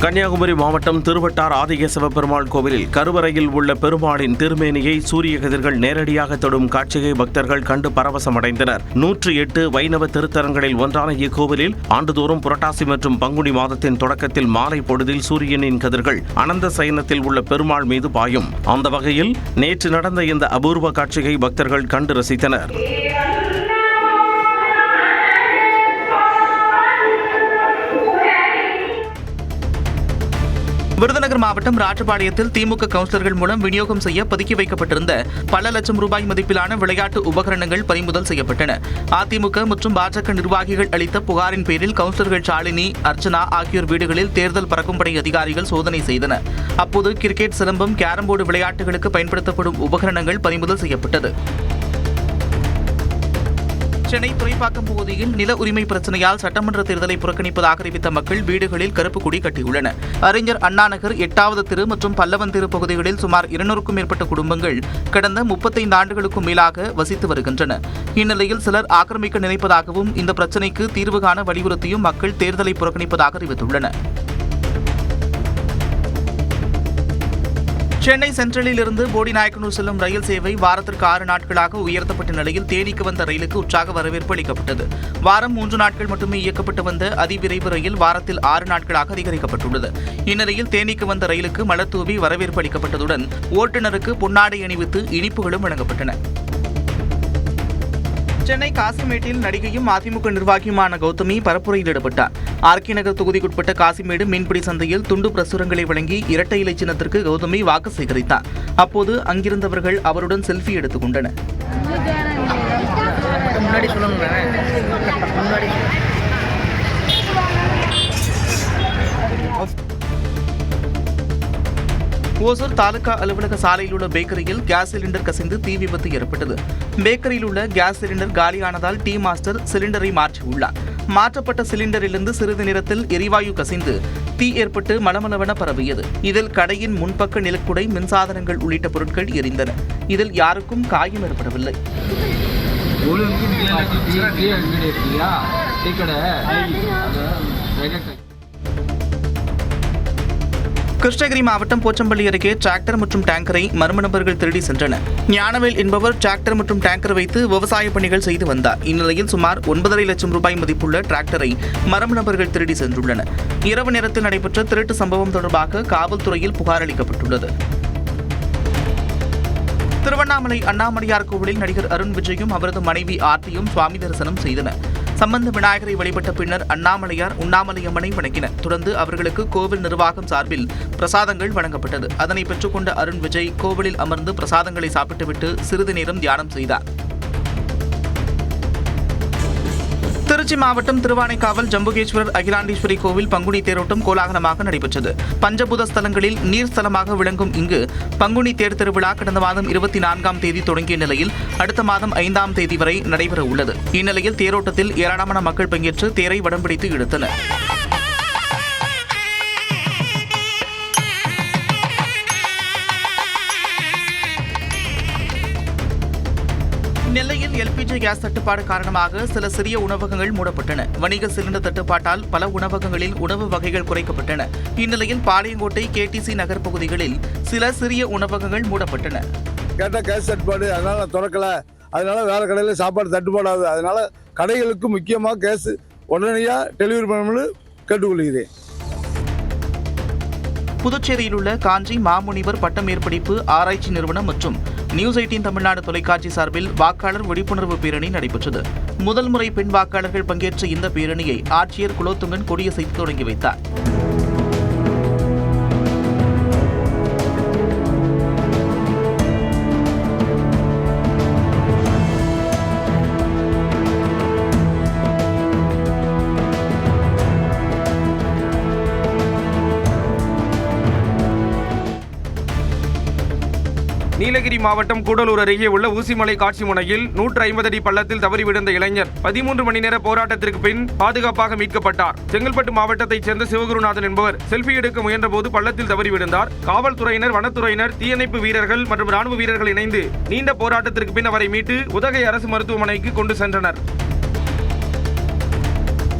கன்னியாகுமரி மாவட்டம் திருவட்டார் ஆதிகேசவ பெருமாள் கோவிலில் கருவறையில் உள்ள பெருமாளின் திருமேனியை சூரிய கதிர்கள் நேரடியாக தொடும் காட்சியை பக்தர்கள் கண்டு பரவசமடைந்தனர். 108 வைணவ திருத்தலங்களில் ஒன்றான இக்கோவிலில் ஆண்டுதோறும் புரட்டாசி மற்றும் பங்குனி மாதத்தின் தொடக்கத்தில் மாலை பொழுதில் சூரியனின் கதிர்கள் அனந்த சயனத்தில் உள்ள பெருமாள் மீது பாயும். அந்த வகையில் நேற்று நடந்த இந்த அபூர்வ காட்சியை பக்தர்கள் கண்டு ரசித்தனர். விருதுநகர் மாவட்டம் ராஜபாளையத்தில் திமுக கவுன்சிலர்கள் மூலம் விநியோகம் செய்ய பதுக்கி வைக்கப்பட்டிருந்த பல லட்சம் ரூபாய் மதிப்பிலான விளையாட்டு உபகரணங்கள் பறிமுதல் செய்யப்பட்டன. அதிமுக மற்றும் பாஜக நிர்வாகிகள் அளித்த புகாரின் பேரில் கவுன்சிலர்கள் ஷாலினி, அர்ச்சனா ஆகியோர் வீடுகளில் தேர்தல் பறக்கும்படை அதிகாரிகள் சோதனை செய்தனர். அப்போது கிரிக்கெட், சிலம்பம், கேரம்போர்டு விளையாட்டுகளுக்கு பயன்படுத்தப்படும் உபகரணங்கள் பறிமுதல் செய்யப்பட்டது. சென்னை துறைப்பாக்கம் பகுதியில் நில உரிமை பிரச்சனையால் சட்டமன்ற தேர்தலை புறக்கணிப்பதாக அறிவித்த மக்கள் வீடுகளில் கருப்பு கொடி கட்டியுள்ளனர். அறிஞர் அண்ணா நகர், 8வது தெரு மற்றும் பல்லவன் தெரு பகுதிகளில் சுமார் 200க்கும் மேற்பட்ட குடும்பங்கள் கடந்த 35 ஆண்டுகளுக்கும் மேலாக வசித்து வருகின்றன. இந்நிலையில் சிலர் ஆக்கிரமிக்க நினைப்பதாகவும் இந்த பிரச்சினைக்கு தீர்வு காண வலியுறுத்தியும் மக்கள் தேர்தலை புறக்கணிப்பதாக அறிவித்துள்ளனர். சென்னை சென்ட்ரலில் இருந்து போடிநாயக்கனூர் செல்லும் ரயில் சேவை வாரத்திற்கு 6 நாட்களாக உயர்த்தப்பட்ட நிலையில் தேனிக்கு வந்த ரயிலுக்கு உற்சாக வரவேற்பு அளிக்கப்பட்டது. வாரம் 3 நாட்கள் மட்டுமே இயக்கப்பட்டு வந்த அதிவிரைவு ரயில் வாரத்தில் 6 நாட்களாக அதிகரிக்கப்பட்டுள்ளது. இந்நிலையில் தேனிக்கு வந்த ரயிலுக்கு மலர் தூவி வரவேற்பு அளிக்கப்பட்டதுடன் ஓட்டுநருக்கு பொன்னாடை அணிவித்து இனிப்புகளும் வழங்கப்பட்டன. சென்னை காசிமேட்டில் நடிகையும் அதிமுக நிர்வாகியுமான கௌதமி பரப்புரையில் ஈடுபட்டார். ஆர்கே நகர் தொகுதிக்குட்பட்ட காசிமேடு மீன்பிடி சந்தையில் துண்டு பிரசுரங்களை வழங்கி இரட்டை இலை சின்னத்திற்கு கௌதமி வாக்கு சேகரித்தார். அப்போது அங்கிருந்தவர்கள் அவருடன் செல்ஃபி எடுத்துக் கொண்டனர். ஓசூர் தாலுகா அலுவலக சாலையில் உள்ள பேக்கரியில் கேஸ் சிலிண்டர் கசிந்து தீ விபத்து ஏற்பட்டது. பேக்கரியில் உள்ள கேஸ் சிலிண்டர் காலியானதால் டீ மாஸ்டர் சிலிண்டரை மாற்றியுள்ளார். மாற்றப்பட்ட சிலிண்டரிலிருந்து சிறிது நேரத்தில் எரிவாயு கசிந்து தீ ஏற்பட்டு மளமளவென பரவியது. இதில் கடையின் முன்பக்க நிலக்குடை, மின்சாதனங்கள் உள்ளிட்ட பொருட்கள் எரிந்தன. இதில் யாருக்கும் காயம் ஏற்படவில்லை. கிருஷ்ணகிரி மாவட்டம் போச்சம்பள்ளி அருகே டிராக்டர் மற்றும் டேங்கரை மர்ம நபர்கள் திருடி சென்றனர். ஞானவேல் என்பவர் டிராக்டர் மற்றும் டேங்கர் வைத்து விவசாய பணிகள் செய்து வந்தார். இந்நிலையில் சுமார் 9.5 லட்சம் ரூபாய் மதிப்புள்ள டிராக்டரை மர்ம நபர்கள் திருடி சென்றுள்ளனர். இரவு நேரத்தில் நடைபெற்ற திருட்டு சம்பவம் தொடர்பாக காவல்துறையில் புகார் அளிக்கப்பட்டுள்ளது. திருவண்ணாமலை அண்ணாமலையார் கோவிலில் நடிகர் அருண் விஜயும் அவரது மனைவி ஆர்த்தியும் சுவாமி தரிசனம் செய்தனர். சம்பந்த விநாயகரை வழிபட்ட பின்னர் அண்ணாமலையார் உண்ணாமலையம்மனை வணங்கினர். தொடர்ந்து அவர்களுக்கு கோவில் நிர்வாகம் சார்பில் பிரசாதங்கள் வழங்கப்பட்டது. அதனை பெற்றுக்கொண்ட அருண் விஜய் கோவிலில் அமர்ந்து பிரசாதங்களை சாப்பிட்டுவிட்டு சிறிது நேரம் தியானம் செய்தார். திருச்சி மாவட்டம் திருவானைக்காவல் ஜம்புகேஸ்வரர் அகிலாண்டேஸ்வரி கோவில் பங்குனி தேரோட்டம் கோலாகலமாக நடைபெற்றது. பஞ்சபூத ஸ்தலங்களில் நீர் ஸ்தலமாக விளங்கும் இங்கு பங்குனி தேர் திருவிழா கடந்த மாதம் 24ஆம் தேதி தொடங்கிய நிலையில் அடுத்த மாதம் 5ஆம் தேதி வரை நடைபெற உள்ளது. இந்நிலையில் தேரோட்டத்தில் ஏராளமான மக்கள் பங்கேற்று தேரை வடம் பிடித்து இழுத்தனர். நெல்லையில் எல்பிஜி கேஸ் தட்டுப்பாடு காரணமாக சில சிறிய உணவகங்கள் மூடப்பட்டன. வணிக சிலிண்டர் தட்டுப்பாட்டால் பல உணவகங்களில் உணவு வகைகள் குறைக்கப்பட்டன. இந்நிலையில் பாளையங்கோட்டை, கேடிசி நகர் பகுதிகளில் சில சிறிய உணவகங்கள் மூடப்பட்டன. கேஸ் தட்டுப்பாடு, அதனால திறக்கல. அதனால வேற கடையில் சாப்பாடு தட்டுப்பாடாது. அதனால கடைகளுக்கு முக்கியமாக கேஸ் உடனடியாக டெலிவரி பண்ணணும்னு கேட்டுக்கொள்கிறேன். புதுச்சேரியில் உள்ள காஞ்சி மாமுனிவர் பட்ட மேற்படிப்பு ஆராய்ச்சி நிறுவனம் மற்றும் நியூஸ் 18 தமிழ்நாடு தொலைக்காட்சி சார்பில் வாக்காளர் விழிப்புணர்வு பேரணி நடைபெற்றது. முதல் முறை பெண் வாக்காளர்கள் பங்கேற்ற இந்த பேரணியை ஆட்சியர் குலோத்துங்கன் கொடியசைத்து தொடங்கி வைத்தார். நீலகிரி மாவட்டம் கூடலூர் அருகே உள்ள ஊசிமலை காட்சி முனையில் 150 அடி பள்ளத்தில் தவறி விழுந்த இளைஞர் 13 மணி நேர போராட்டத்திற்கு பின் பாதுகாப்பாக மீட்கப்பட்டார். செங்கல்பட்டு மாவட்டத்தைச் சேர்ந்த சிவகுருநாதன் என்பவர் செல்ஃபி எடுக்க முயன்றபோது பள்ளத்தில் தவறி விழுந்தார். காவல்துறையினர், வனத்துறையினர், தீயணைப்பு வீரர்கள் மற்றும் ராணுவ வீரர்கள் இணைந்து நீண்ட போராட்டத்திற்கு பின் அவரை மீட்டு உதகை அரசு மருத்துவமனைக்கு கொண்டு சென்றனர்.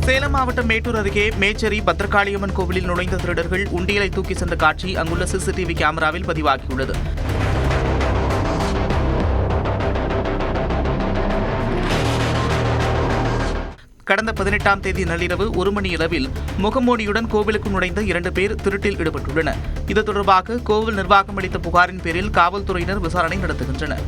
சேலம் மாவட்டம் மேட்டூர் அருகே மேச்சேரி பத்ரகாளியம்மன் கோவிலில் நுழைந்த திருடர்கள் உண்டியலை தூக்கி சென்ற காட்சி அங்குள்ள சிசிடிவி கேமராவில் பதிவாகியுள்ளது. கடந்த 18ஆம் தேதி நள்ளிரவு 1 மணியளவில் முகமூடியுடன் கோவிலுக்கு நுழைந்த 2 பேர் திருட்டில் ஈடுபட்டுள்ளனர். இது தொடர்பாக கோவில் நிர்வாகம் அளித்த புகாரின் பேரில் காவல்துறையினர் விசாரணை நடத்துகின்றனர்.